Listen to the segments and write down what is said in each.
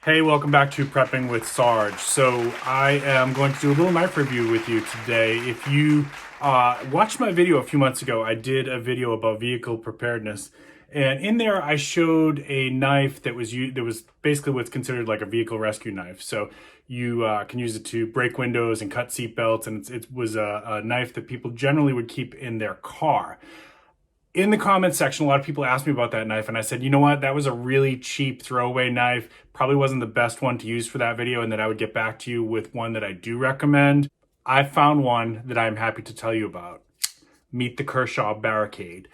Hey, welcome back to Prepping with Sarge. So I am going to do a little knife review with you today. If you watched my video a few months ago, I did a video about vehicle preparedness. And in there, I showed a knife that was basically what's considered like a vehicle rescue knife. So you can use it to break windows and cut seat belts. And it was a knife that people generally would keep in their car. In the comments section, a lot of people asked me about that knife, and I said, you know what, that was a really cheap throwaway knife. Probably wasn't the best one to use for that video, and that I would get back to you with one that I do recommend. I found one that I'm happy to tell you about. Meet the Kershaw Barricade.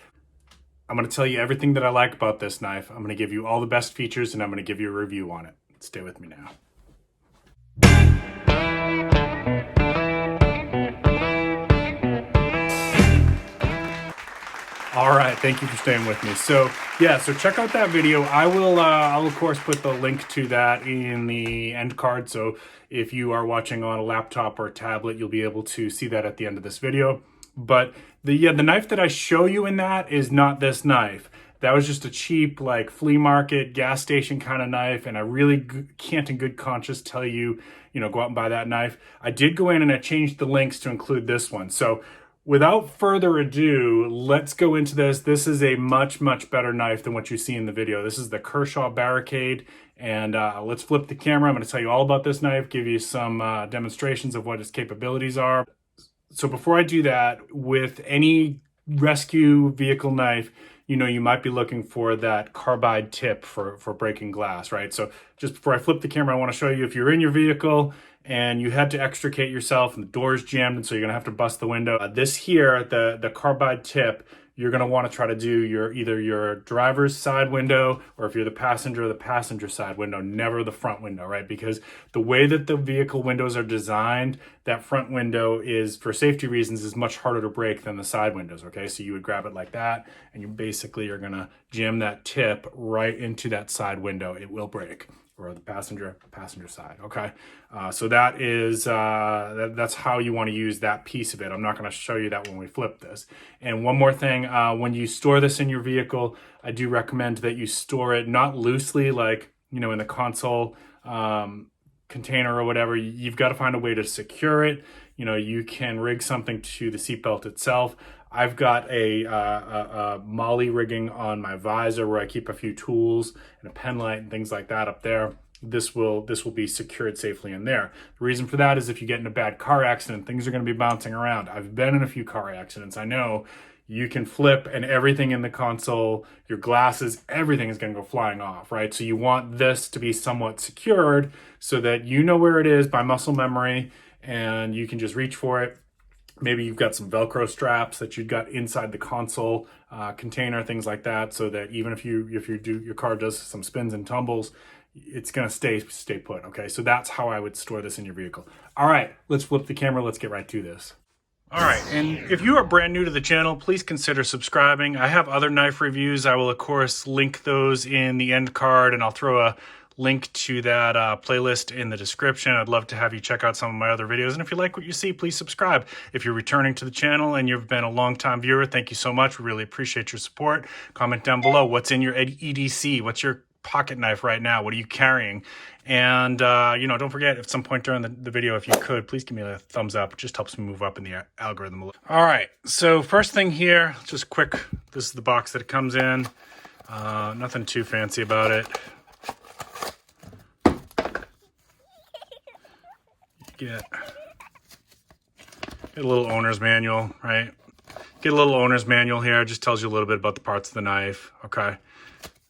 I'm going to tell you everything that I like about this knife. I'm going to give you all the best features, and I'm going to give you a review on it. Stay with me now. All right, thank you for staying with me. So check out that video. I'll of course put the link to that in the end card. So if you are watching on a laptop or a tablet, you'll be able to see that at the end of this video. But the knife that I show you in that is not this knife. That was just a cheap, like, flea market, gas station kind of knife, and I really can't in good conscience tell you, go out and buy that knife. I did go in and I changed the links to include this one. So without further ado, let's go into this. This is a much, much better knife than what you see in the video. This is the Kershaw Barricade, and let's flip the camera. I'm going to tell you all about this knife, give you some demonstrations of what its capabilities are. So before I do that, with any rescue vehicle knife, you might be looking for that carbide tip for breaking glass, right? So just before I flip the camera, I want to show you if you're in your vehicle and you had to extricate yourself and the door's jammed, and so you're gonna have to bust the window. This here, the carbide tip, you're gonna want to try to do either your driver's side window, or if you're the passenger side window, never the front window, right? Because the way that the vehicle windows are designed, that front window is, for safety reasons, is much harder to break than the side windows, okay? So you would grab it like that, and you basically are gonna jam that tip right into that side window. It will break. Or the passenger side, okay? So that is, that's how you want to use that piece of it. I'm not going to show you that when we flip this. And one more thing, when you store this in your vehicle, I do recommend that you store it not loosely, like, in the console container or whatever. You've got to find a way to secure it. You can rig something to the seatbelt itself. I've got a molly rigging on my visor where I keep a few tools and a pen light and things like that up there. This will be secured safely in there. The reason for that is if you get in a bad car accident, things are going to be bouncing around. I've been in a few car accidents. I know you can flip and everything in the console, your glasses, everything is going to go flying off, right? So you want this to be somewhat secured so that you know where it is by muscle memory and you can just reach for it. Maybe you've got some Velcro straps that you've got inside the console container, things like that, so that even if your car does some spins and tumbles, it's gonna stay put. Okay, so that's how I would store this in your vehicle. All right, let's flip the camera. Let's get right to this. All right, and if you are brand new to the channel, please consider subscribing. I have other knife reviews. I will of course link those in the end card, and I'll throw a link to that playlist in the description. I'd love to have you check out some of my other videos. And if you like what you see, please subscribe. If you're returning to the channel and you've been a long-time viewer, thank you so much. We really appreciate your support. Comment down below. What's in your EDC? What's your pocket knife right now? What are you carrying? And, don't forget, at some point during the video, if you could, please give me a thumbs up. It just helps me move up in the algorithm. All right, so first thing here, just quick, this is the box that it comes in. Nothing too fancy about it. Get a little owner's manual, right? Get a little owner's manual here. It just tells you a little bit about the parts of the knife. Okay,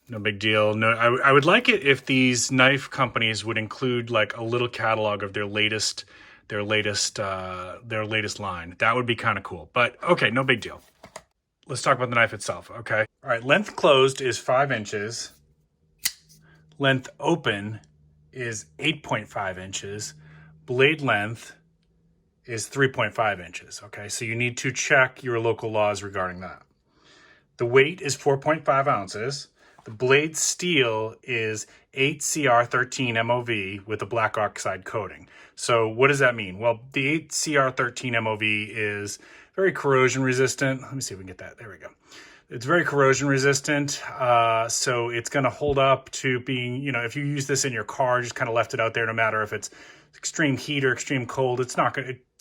no big deal. No, I would like it if these knife companies would include like a little catalog of their latest line. That would be kind of cool. But okay, no big deal. Let's talk about the knife itself. Okay. All right. Length closed is 5 inches. Length open is 8.5 inches. Blade length is 3.5 inches, okay? So you need to check your local laws regarding that. The weight is 4.5 ounces. The blade steel is 8CR13 MOV with a black oxide coating. So what does that mean? Well, the 8CR13 MOV is very corrosion resistant. Let me see if we can get that. There we go. It's very corrosion resistant, so it's going to hold up to being, if you use this in your car, just kind of left it out there, no matter if it's extreme heat or extreme cold, it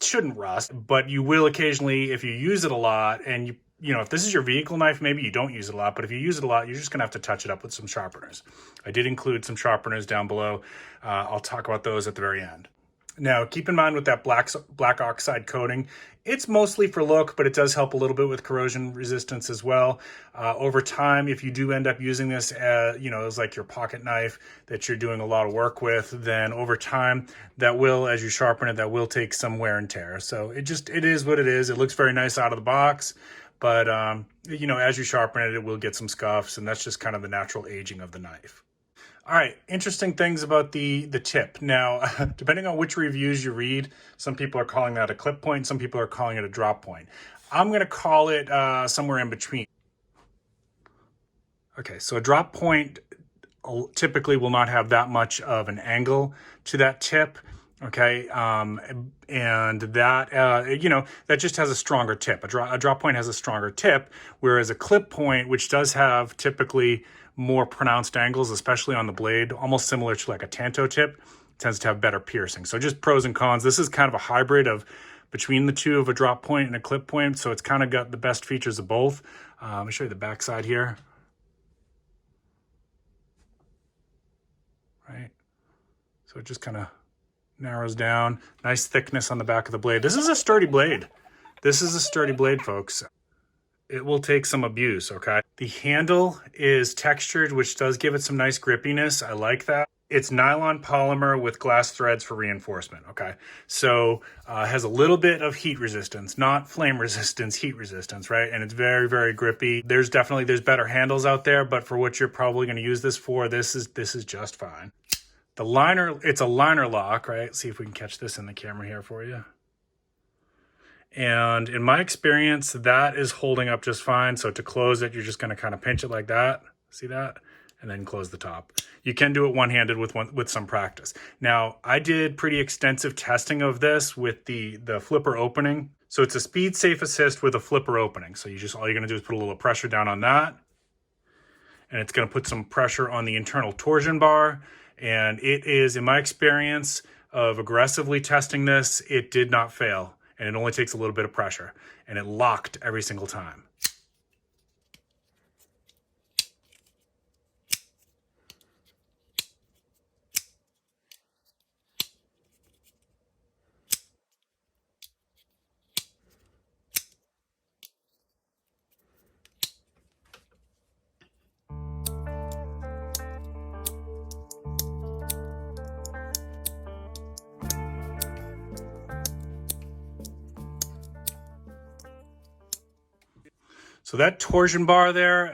shouldn't rust, but you will occasionally, if you use it a lot, and if this is your vehicle knife, maybe you don't use it a lot, but if you use it a lot, you're just going to have to touch it up with some sharpeners. I did include some sharpeners down below. I'll talk about those at the very end. Now, keep in mind with that black oxide coating, it's mostly for look, but it does help a little bit with corrosion resistance as well. Over time, if you do end up using this as like your pocket knife that you're doing a lot of work with, then over time, that will, as you sharpen it, that will take some wear and tear. So it is what it is. It looks very nice out of the box, but as you sharpen it, it will get some scuffs, and that's just kind of the natural aging of the knife. All right, interesting things about the tip. Now, depending on which reviews you read, some people are calling that a clip point, some people are calling it a drop point. I'm going to call it somewhere in between. Okay, so a drop point typically will not have that much of an angle to that tip. Okay, and that, that just has a stronger tip. A drop point has a stronger tip, whereas a clip point, which does have typically more pronounced angles, especially on the blade, almost similar to like a tanto tip, tends to have better piercing. So just pros and cons. This is kind of a hybrid of between the two of a drop point and a clip point. So it's kind of got the best features of both. Let me show you the back side here. Right. So it just kind of narrows down. Nice thickness on the back of the blade. This is a sturdy blade. This is a sturdy blade, folks. It will take some abuse, okay? The handle is textured, which does give it some nice grippiness. I like that. It's nylon polymer with glass threads for reinforcement, okay? So it has a little bit of heat resistance, not flame resistance, heat resistance, right? And it's very, very grippy. There's better handles out there, but for what you're probably gonna use this for, this is just fine. The liner, it's a liner lock, right? Let's see if we can catch this in the camera here for you. And in my experience, that is holding up just fine. So to close it, you're just going to kind of pinch it like that. See that? And then close the top. You can do it one-handed with some practice. Now, I did pretty extensive testing of this with the flipper opening. So it's a speed safe assist with a flipper opening. So all you're going to do is put a little pressure down on that. And it's going to put some pressure on the internal torsion bar. And it is, in my experience of aggressively testing this, it did not fail. And it only takes a little bit of pressure, and it locked every single time. So that torsion bar there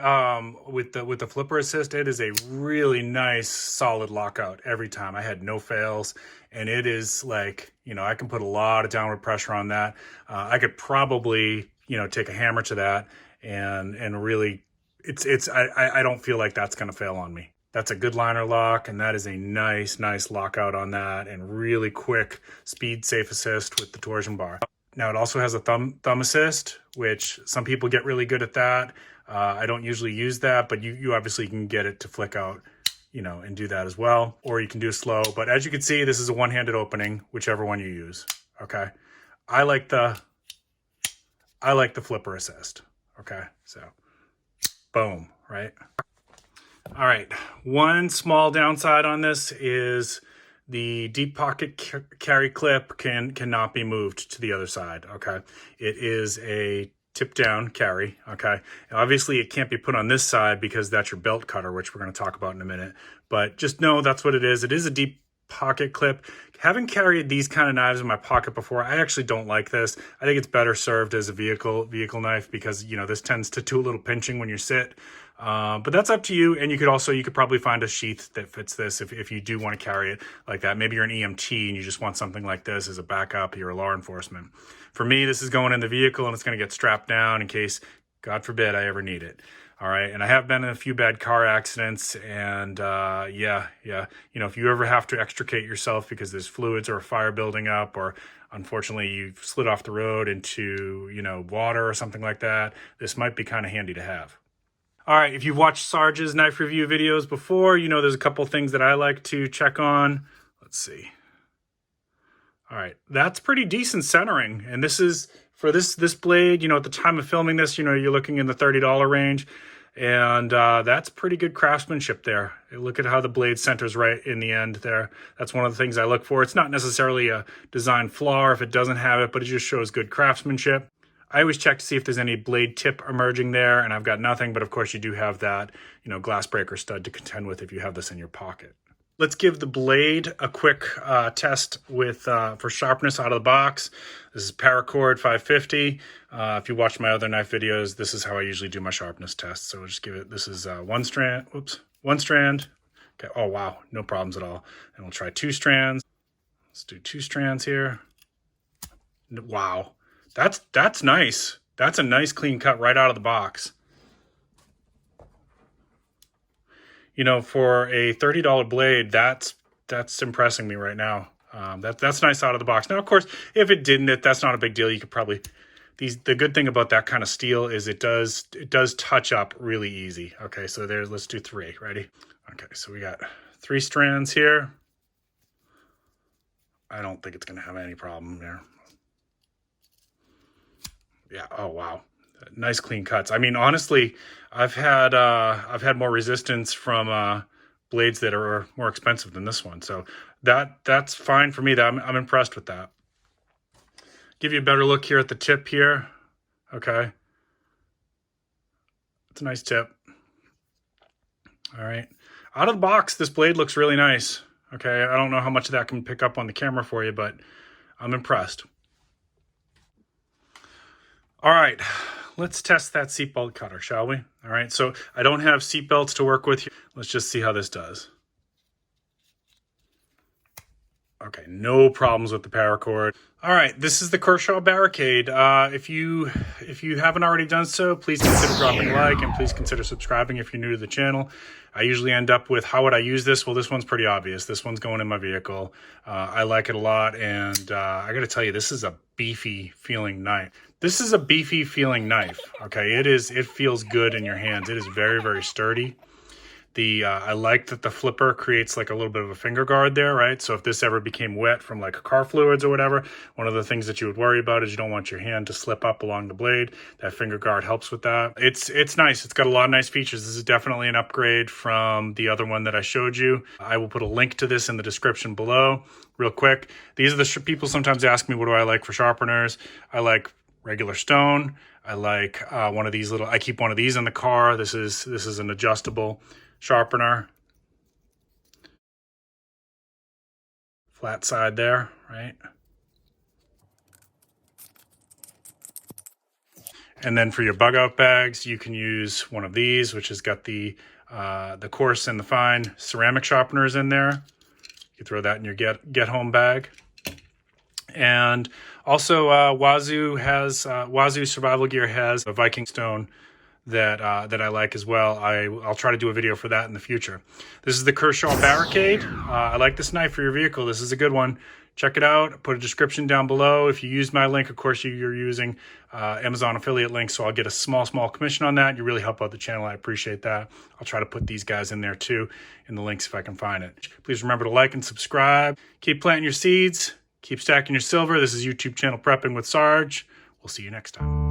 with the flipper assist, it is a really nice solid lockout every time. I had no fails, and it is like, I can put a lot of downward pressure on that. I could probably, take a hammer to that and really, I don't feel like that's going to fail on me. That's a good liner lock, and that is a nice lockout on that, and really quick speed safe assist with the torsion bar. Now, it also has a thumb assist, which some people get really good at that. I don't usually use that, but you obviously can get it to flick out, and do that as well. Or you can do slow. But as you can see, this is a one-handed opening, whichever one you use, okay? I like the flipper assist, okay? So, boom, right? All right, one small downside on this is the deep pocket carry clip cannot be moved to the other side, okay? It is a tip down carry, okay? And obviously, it can't be put on this side because that's your belt cutter, which we're going to talk about in a minute. But just know that's what it is. It is a deep pocket clip. Having carried these kind of knives in my pocket before, I actually don't like this. I think it's better served as a vehicle knife because, this tends to do a little pinching when you sit. But that's up to you. And you could probably find a sheath that fits this if you do want to carry it like that. Maybe you're an EMT and you just want something like this as a backup. You're a law enforcement. For me, this is going in the vehicle and it's going to get strapped down in case, God forbid, I ever need it. All right. And I have been in a few bad car accidents, and yeah. If you ever have to extricate yourself because there's fluids or a fire building up, or unfortunately you've slid off the road into, water or something like that, this might be kind of handy to have. All right, if you've watched Sarge's knife review videos before, you know there's a couple things that I like to check on. Let's see. All right, that's pretty decent centering. And this is, for this blade, you know, at the time of filming this, you know, you're looking in the $30 range. And that's pretty good craftsmanship there. Look at how the blade centers right in the end there. That's one of the things I look for. It's not necessarily a design flaw if it doesn't have it, but it just shows good craftsmanship. I always check to see if there's any blade tip emerging there, and I've got nothing, but of course you do have that, you know, glass breaker stud to contend with if you have this in your pocket. Let's give the blade a quick test with for sharpness out of the box. This is Paracord 550. If you watch my other knife videos, this is how I usually do my sharpness test. So we'll just give it, this is one strand. Okay, oh wow, no problems at all. And we'll try 2 strands. Let's do 2 strands here. Wow. That's nice. That's a nice clean cut right out of the box. You know, for a $30 blade, that's impressing me right now. That's nice out of the box. Now, of course, if it didn't, that's not a big deal. You could probably, the good thing about that kind of steel is it does touch up really easy. Okay, so there's, let's do 3. Ready? Okay, so we got 3 strands here. I don't think it's gonna have any problem there. Yeah, oh wow. Nice clean cuts. I mean, honestly, I've had more resistance from blades that are more expensive than this one. So that's fine for me. I'm impressed with that. Give you a better look here at the tip here. Okay. It's a nice tip. All right. Out of the box, this blade looks really nice. Okay. I don't know how much of that can pick up on the camera for you, but I'm impressed. All right, let's test that seatbelt cutter, shall we? All right, so I don't have seatbelts to work with here. Let's just see how this does. Okay, no problems with the paracord. All right, this is the Kershaw Barricade. If you haven't already done so, please consider dropping a like and please consider subscribing if you're new to the channel. I usually end up with, how would I use this? Well, this one's pretty obvious. This one's going in my vehicle. I like it a lot, and I gotta tell you, this is a beefy feeling knife. This is a beefy feeling knife, okay? It feels good in your hands. It is very, very sturdy. I like that the flipper creates like a little bit of a finger guard there, right? So if this ever became wet from like car fluids or whatever, one of the things that you would worry about is you don't want your hand to slip up along the blade. That finger guard helps with that. It's nice. It's got a lot of nice features. This is definitely an upgrade from the other one that I showed you. I will put a link to this in the description below. Real quick, these are the people sometimes ask me, what do I like for sharpeners? I like regular stone. I like one of these little, I keep one of these in the car. This is an adjustable sharpener. Flat side there, right? And then for your bug out bags, you can use one of these, which has got the coarse and the fine ceramic sharpeners in there. You throw that in your get home bag. And also Wazoo Survival Gear has a Viking stone that I like as well. I'll try to do a video for that in the future. This is the Kershaw Barricade. I like this knife for your vehicle. This is a good one. Check it out. I'll put a description down below. If you use my link, of course, you're using Amazon affiliate link, so I'll get a small commission on that. You really help out the channel. I appreciate that. I'll try to put these guys in there too, in the links if I can find it. Please remember to like and subscribe. Keep planting your seeds. Keep stacking your silver. This is YouTube channel Prepping with Sarge. We'll see you next time.